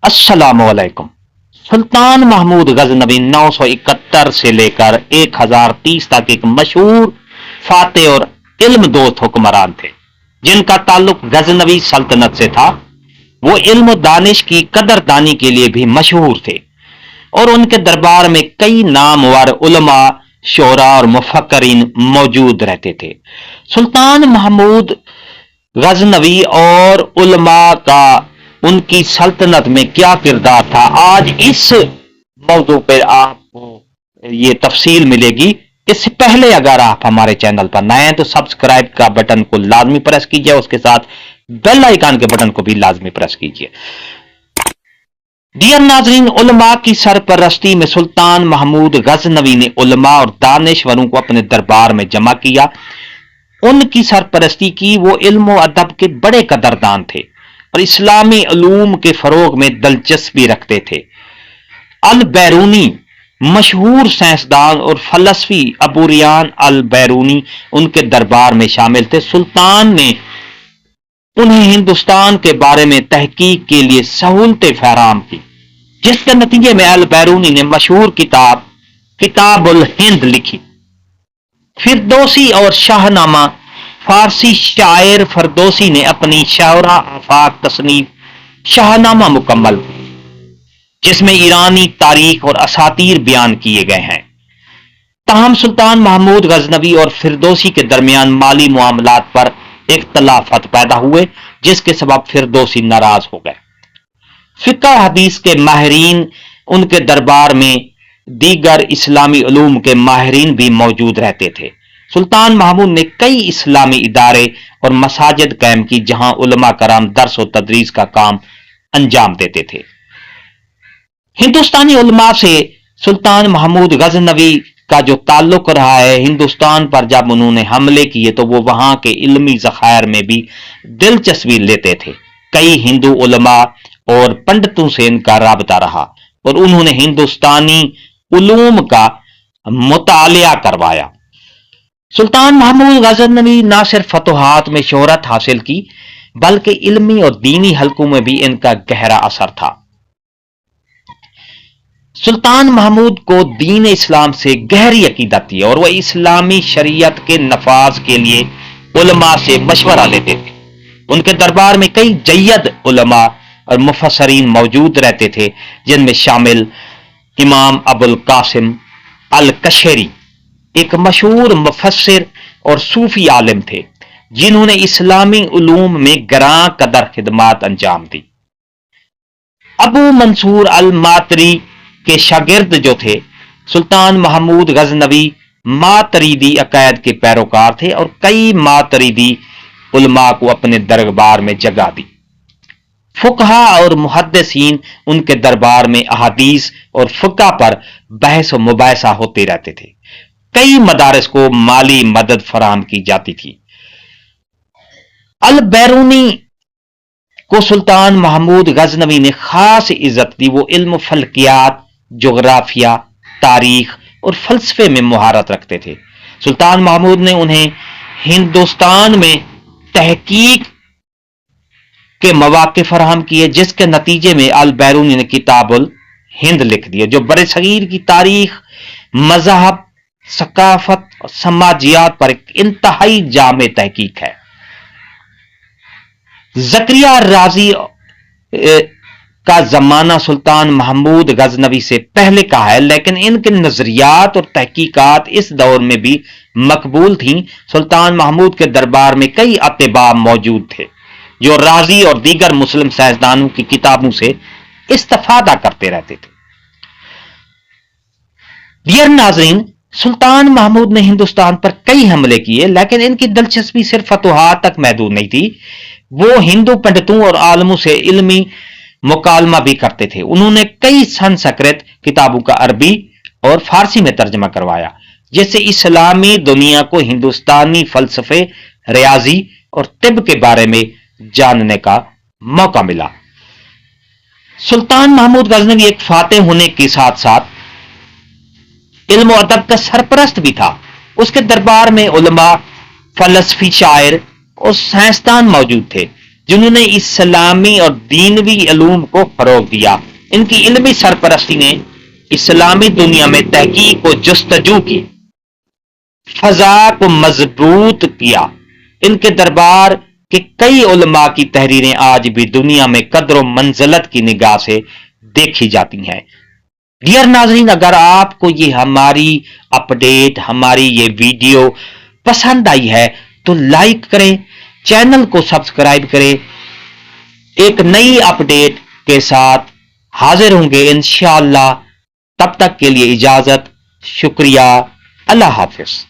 अस्सलाम वालेकुम। सुल्तान महमूद गजनवी 971 से लेकर 1030 तक एक मशहूर फातेह और इल्म दोस्त हुक्मरान थे, जिनका ताल्लुक गजनवी सल्तनत से था। वो इल्म दानिश की कदरदानी के लिए भी मशहूर थे और उनके दरबार में कई नामवर उलमा, शोरा और मुफक्करीन मौजूद रहते थे। सुल्तान महमूद गजनवी और उलमा का उनकी सल्तनत में क्या किरदार था, आज इस मौजू पर आपको ये तफसील मिलेगी। इससे पहले अगर आप हमारे चैनल पर नए हैं तो सब्सक्राइब का बटन को लाजमी प्रेस कीजिए, उसके साथ बेल आइकन के बटन को भी लाजमी प्रेस कीजिए। डियर नाजरीन, उलमा की सरपरस्ती में सुल्तान महमूद गजनवी ने उलमा और दानिशवरों को अपने दरबार में जमा किया, उनकी सरपरस्ती की। वो इल्म और अदब के बड़े कदरदान थे और इस्लामी उलूम के फरोग में दिलचस्पी रखते थे। अल बैरूनी मशहूर साइंसदान और फलसफी अबू रियान अल बैरूनी उनके दरबार में शामिल थे। सुल्तान ने उन्हें हिंदुस्तान के बारे में तहकीक के लिए सहूलतें फराहम की, जिसके नतीजे में अल बैरूनी ने मशहूर किताबुल हिंद लिखी। फिरदौसी और शाहनामा फारसी शायर फरदौसी ने अपनी शायरा आफाक तसनीफ शाहनामा मुकम्मल, जिसमें ईरानी तारीख और असातीर बयान किए गए हैं। ताहम सुल्तान महमूद गजनवी और फिरदौसी के दरमियान माली मामलात पर इख्तलाफत पैदा हुए, जिसके सबब फिरदौसी नाराज हो गए। फिक्र हदीस के माहिरीन उनके दरबार में दीगर इस्लामी उलूम के माहिरीन भी मौजूद रहते थे। सुल्तान महमूद ने कई इस्लामी इदारे और मसाजिद कायम की, जहां उलमा कराम दर्स और तदरीस का काम अंजाम देते थे। हिंदुस्तानी उलमा से सुल्तान महमूद गजनवी का जो ताल्लुक रहा है, हिंदुस्तान पर जब उन्होंने हमले किए तो वो वहां के इल्मी ज़खायर में भी दिलचस्पी लेते थे। कई हिंदू उलमा और पंडितों से इनका राबता रहा और उन्होंने हिंदुस्तानी उलूम का मुतालिया करवाया। सुल्तान महमूद गजनवी न सिर्फ फतुहात में शोहरत हासिल की, बल्कि इल्मी और दीनी हलकों में भी इनका गहरा असर था। सुल्तान महमूद को दीन इस्लाम से गहरी अकीदत थी और वह इस्लामी शरीयत के नफाज के लिए उलमा से मशवरा लेते थे। उनके दरबार में कई जय्यद उलमा और मुफस्सरीन मौजूद रहते थे, जिनमें शामिल इमाम अबुल कासिम अल कशेरी एक मशहूर मुफस्सिर और सूफी आलिम थे, जिन्होंने इस्लामी उलूम में गरां कदर खिदमात अंजाम दी। अबू मंसूर अल मातरी के शागिर्द जो थे, सुल्तान महमूद गजनवी मातरीदी अकायद के पैरोकार थे और कई मातरीदी उलमा को अपने दरबार में जगह दी। फुकहा और मुहद्दिसीन उनके दरबार में अहादीस और फुका पर बहस और मुबाहिसा होते रहते थे। कई मदारस को माली मदद फराहम की जाती थी। अल बैरूनी को सुल्तान महमूद गजनवी ने खास इज्जत दी। वो इल्म फल्कियात, जोग्राफिया, तारीख और फलसफे में मुहारत रखते थे। सुल्तान महमूद ने उन्हें हिंदुस्तान में तहकीक के मौके फराहम किए, जिसके नतीजे में अल बैरूनी ने किताबुल हिंद लिख दिया, जो बड़े सगीर की तारीख, मजहब, सकाफत और समाजियात पर एक इंतहाई जामे तहकीक है। जकरिया राजी का जमाना सुल्तान महमूद गजनवी से पहले का है, लेकिन इनके नजरियात और तहकीकात इस दौर में भी मकबूल थीं। सुल्तान महमूद के दरबार में कई अतबा मौजूद थे, जो राजी और दीगर मुस्लिम साइंसदानों की किताबों से इस्तेफादा करते रहते थे। डियर नाजरीन, सुल्तान महमूद ने हिंदुस्तान पर कई हमले किए, लेकिन इनकी दिलचस्पी सिर्फ फतुहात तक महदूद नहीं थी। वो हिंदू पंडितों और आलमों से इल्मी मुकालमा भी करते थे। उन्होंने कई संस्कृत किताबों का अरबी और फारसी में तर्जमा करवाया, जिससे इस्लामी दुनिया को हिंदुस्तानी फलसफे, रियाजी और तिब के बारे में जानने का मौका मिला। सुल्तान महमूद गजनवी एक फातेह होने के साथ साथ इल्म और अदब का सरपरस्त भी था। उसके दरबार में उलमा, फलसफी, शायर और साइंसदान मौजूद थे, جنہوں نے اسلامی اور دینوی علوم کو فروغ دیا۔ ان کی علمی سرپرستی نے اسلامی دنیا میں تحقیق و جستجو کی فضا کو مضبوط کیا۔ ان کے دربار کے کئی علماء کی تحریریں آج بھی دنیا میں قدر و منزلت کی نگاہ سے دیکھی جاتی ہیں۔ ڈیئر ناظرین، اگر آپ کو یہ ہماری اپڈیٹ، ہماری یہ ویڈیو پسند آئی ہے تو لائک کریں، چینل کو سبسکرائب کریں۔ ایک نئی اپڈیٹ کے ساتھ حاضر ہوں گے انشاءاللہ۔ تب تک کے لیے اجازت، شکریہ، اللہ حافظ۔